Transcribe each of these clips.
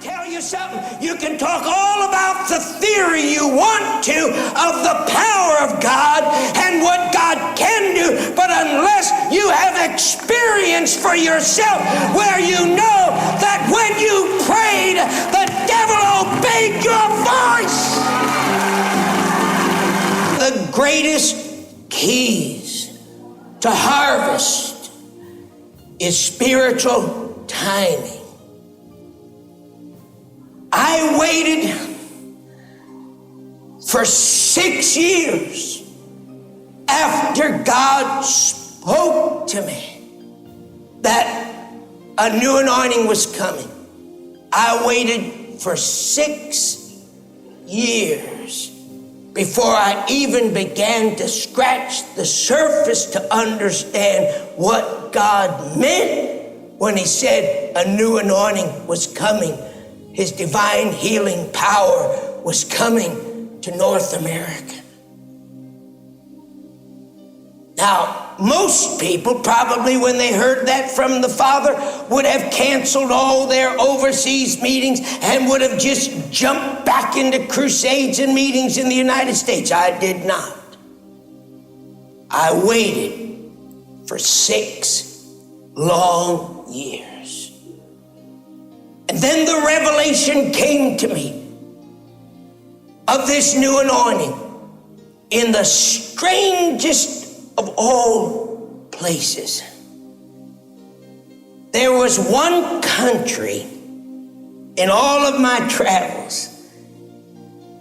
tell you something. You can talk all about the theory you want to of the power of God and what God can do, but unless you have experience for yourself where you know that when you prayed, the devil obeyed your voice. The greatest keys to harvest is spiritual timing. I waited for 6 years after God spoke to me that a new anointing was coming. I waited for 6 years before I even began to scratch the surface to understand what God meant when he said a new anointing was coming. His divine healing power was coming to North America. Now, most people probably when they heard that from the Father would have canceled all their overseas meetings and would have just jumped back into crusades and meetings in the United States. I did not. I waited for 6 long years. And then the revelation came to me of this new anointing in the strangest of all places. There was one country in all of my travels,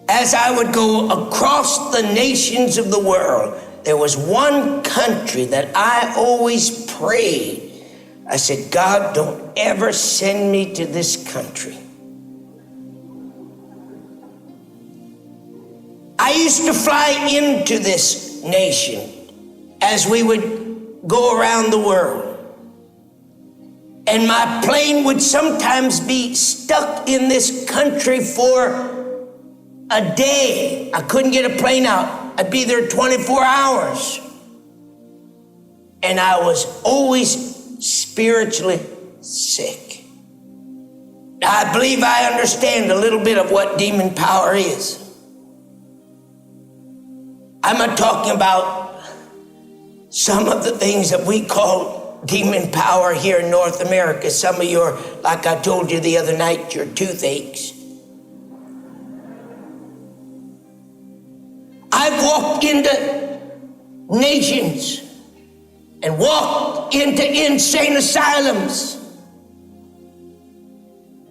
as I would go across the nations of the world, there was one country that I always prayed. I said, God, don't ever send me to this country. I used to fly into this nation as we would go around the world. And my plane would sometimes be stuck in this country for a day. I couldn't get a plane out. I'd be there 24 hours. And I was always spiritually sick. Now, I believe I understand a little bit of what demon power is. I'm not talking about some of the things that we call demon power here in North America. Some of your, like I told you the other night, your toothaches. I've walked into nations and walked into insane asylums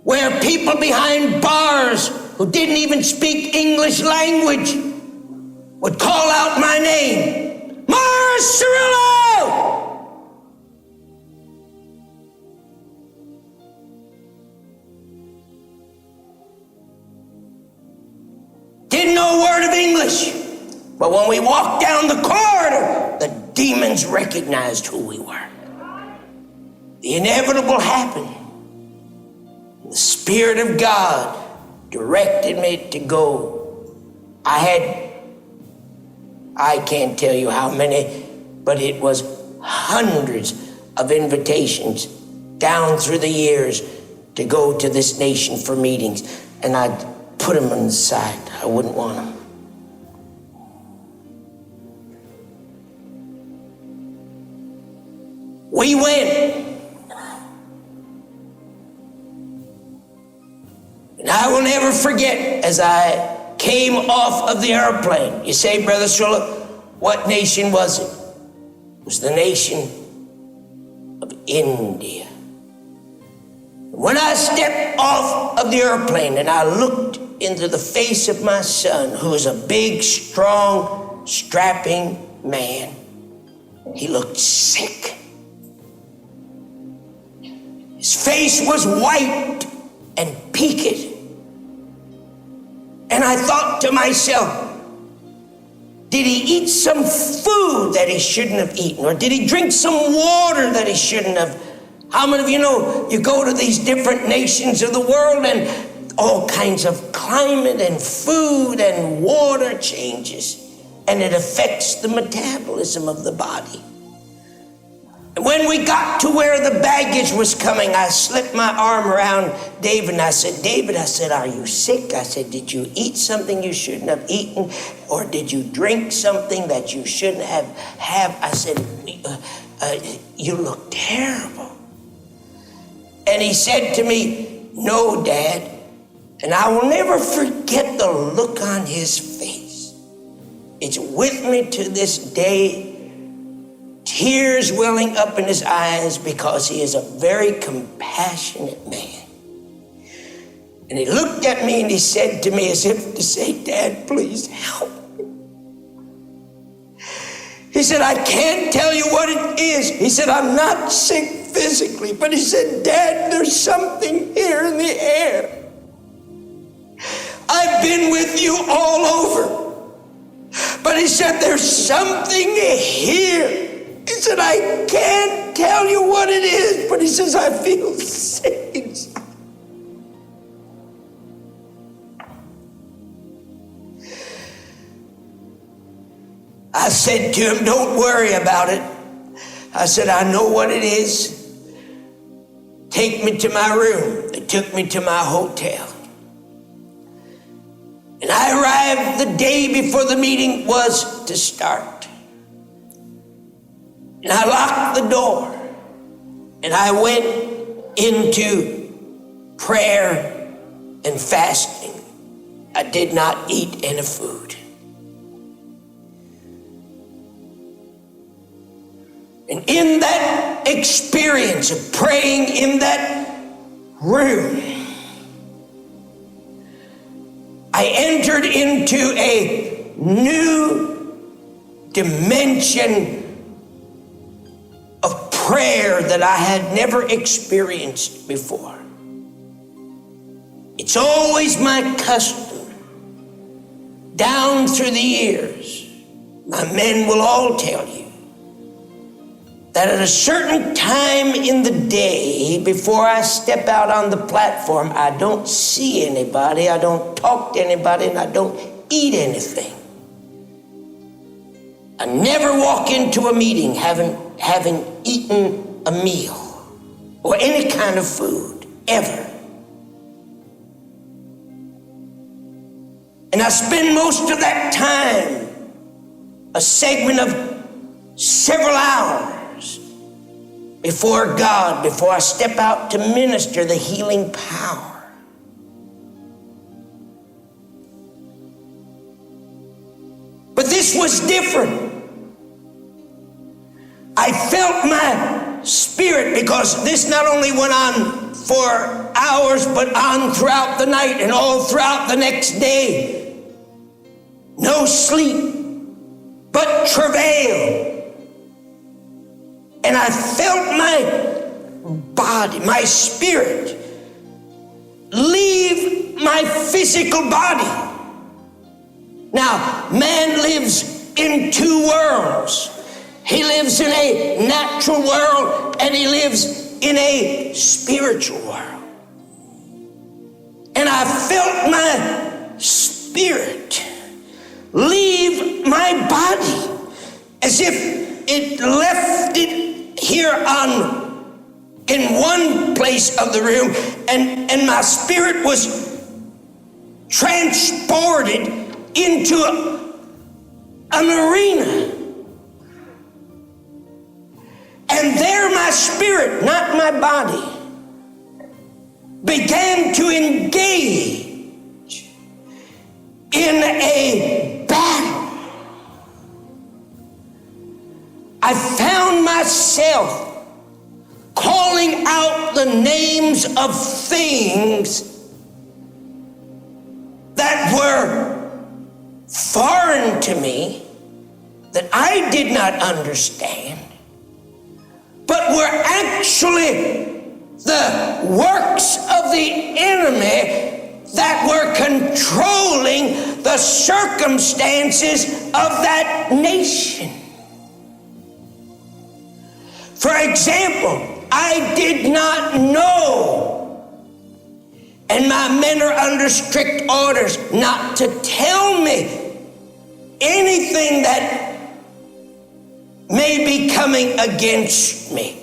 where people behind bars who didn't even speak English language would call out my name, Morris Cerullo! Didn't know a word of English, but when we walked down the corridor, the demons recognized who we were. The inevitable happened. The Spirit of God directed me to go. I can't tell you how many, but it was hundreds of invitations down through the years to go to this nation for meetings, and I'd put them on the side. I wouldn't want them. We went. And I will never forget as I came off of the airplane. You say, Brother Cerullo, what nation was it? It was the nation of India. When I stepped off of the airplane and I looked into the face of my son, who was a big, strong, strapping man, he looked sick. His face was white and peaked. And I thought to myself, did he eat some food that he shouldn't have eaten? Or did he drink some water that he shouldn't have? How many of you know you go to these different nations of the world and all kinds of climate and food and water changes, and it affects the metabolism of the body. When we got to where the baggage was coming, I slipped my arm around David and I said, David, I said, are you sick? I said, did you eat something you shouldn't have eaten? Or did you drink something that you shouldn't have? I said, you look terrible. And he said to me, no, Dad. And I will never forget the look on his face. It's with me to this day. Tears welling up in his eyes because he is a very compassionate man. And he looked at me and he said to me as if to say, Dad, please help me. He said, I can't tell you what it is. He said, I'm not sick physically, but he said, Dad, there's something here in the air. I've been with you all over. But he said, there's something here. He said, I can't tell you what it is, but he says, I feel sick inside. I said to him, don't worry about it. I said, I know what it is. Take me to my room. They took me to my hotel. And I arrived the day before the meeting was to start. And I locked the door, and I went into prayer and fasting. I did not eat any food. And in that experience of praying in that room, I entered into a new dimension of prayer that I had never experienced before. It's always my custom, down through the years, my men will all tell you, that at a certain time in the day, before I step out on the platform, I don't see anybody, I don't talk to anybody, and I don't eat anything. I never walk into a meeting having eaten a meal or any kind of food, ever. And I spend most of that time, a segment of several hours before God, before I step out to minister the healing power. But this was different. I felt my spirit, because this not only went on for hours, but on throughout the night and all throughout the next day. No sleep, but travail. And I felt my body, my spirit, leave my physical body. Now, man lives in two worlds. He lives in a natural world and he lives in a spiritual world. And I felt my spirit leave my body as if it left it here in one place of the room, and my spirit was transported into an arena. And there my spirit, not my body, began to engage in a battle. I found myself calling out the names of things that were foreign to me, that I did not understand, but were actually the works of the enemy that were controlling the circumstances of that nation. For example, I did not know, and my men are under strict orders not to tell me anything that may be coming against me.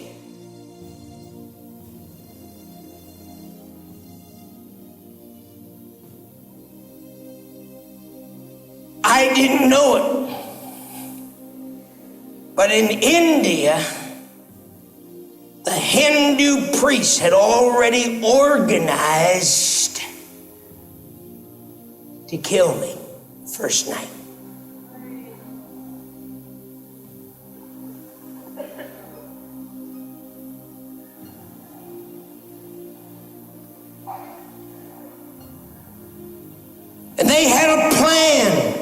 I didn't know it, but in India, the Hindu priests had already organized to kill me first night. And they had a plan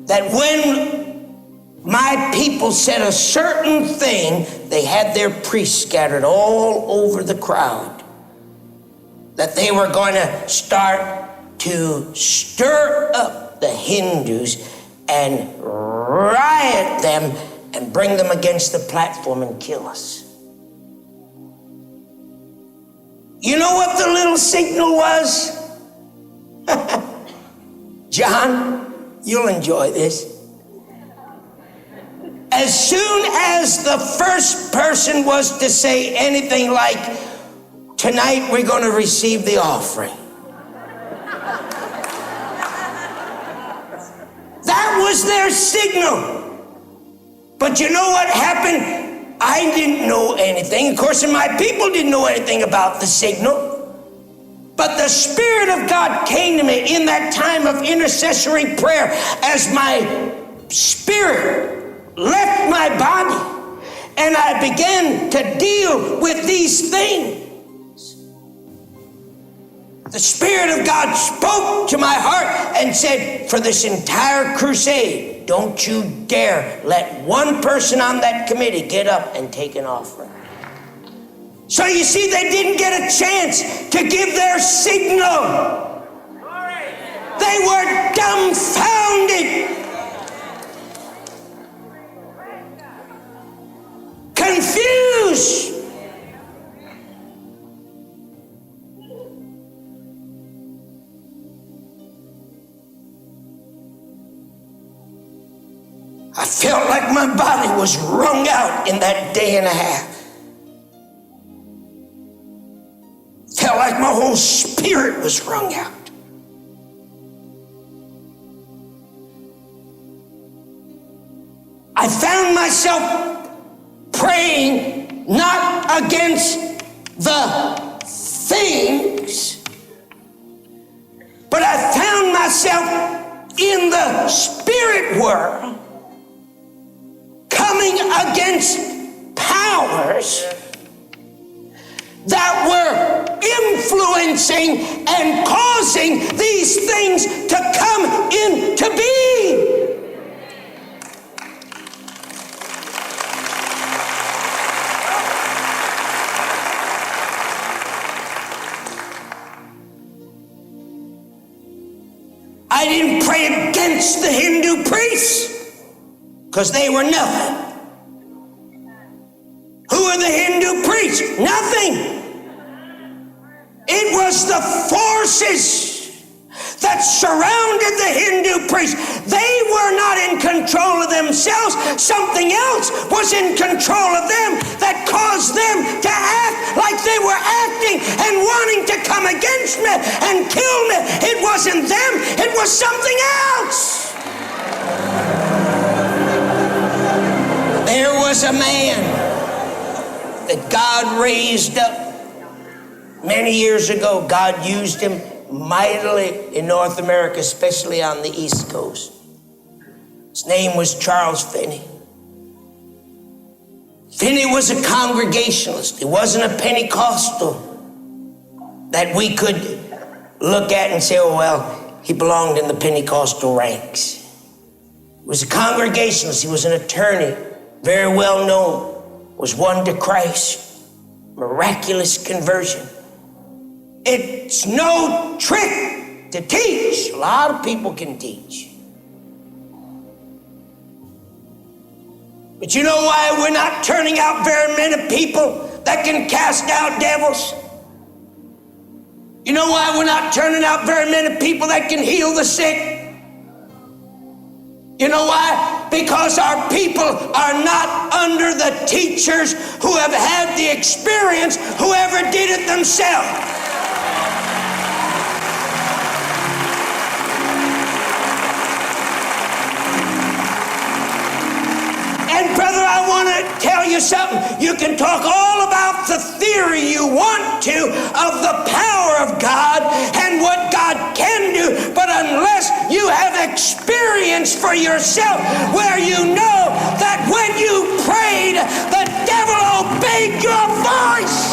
that when my people said a certain thing, they had their priests scattered all over the crowd, that they were going to start to stir up the Hindus and riot them and bring them against the platform and kill us. You know what the little signal was? John, you'll enjoy this. As soon as the first person was to say anything like, "Tonight we're going to receive the offering," that was their signal. But you know what happened? I didn't know anything. Of course, and my people didn't know anything about the signal. But the Spirit of God came to me in that time of intercessory prayer as my spirit left my body and I began to deal with these things. The Spirit of God spoke to my heart and said, for this entire crusade, don't you dare let one person on that committee get up and take an offering. So you see, they didn't get a chance to give their signal. They were dumbfounded, confused. I felt like my body was wrung out in that day and a half. Felt like my whole spirit was wrung out. I found myself praying not against the things, but I found myself in the spirit world coming against powers that were influencing and causing these things to come into being. I didn't pray against the Hindu priests because they were nothing. Who are the Hindu priests? Nothing. It was the forces that surrounded the Hindu priests. They were not in control of themselves. Something else was in control of them that caused them to act like they were acting and wanting to come against me and kill me. It wasn't them. It was something else. There was a man that God raised up many years ago. God used him mightily in North America, especially on the East Coast. His name was Charles Finney. Finney was a Congregationalist. He wasn't a Pentecostal that we could look at and say, oh, well, he belonged in the Pentecostal ranks. He was a Congregationalist. He was an attorney, very well known. Was won to Christ, miraculous conversion. It's no trick to teach. A lot of people can teach. But you know why we're not turning out very many people that can cast out devils? You know why we're not turning out very many people that can heal the sick? You know why? Because our people are not under the teachers who have had the experience, whoever did it themselves. And brother, I want to tell you something. You can talk all about the theory you want to of the power of God and what God can do, but unless you have experience for yourself where you know that when you prayed, the devil obeyed your voice.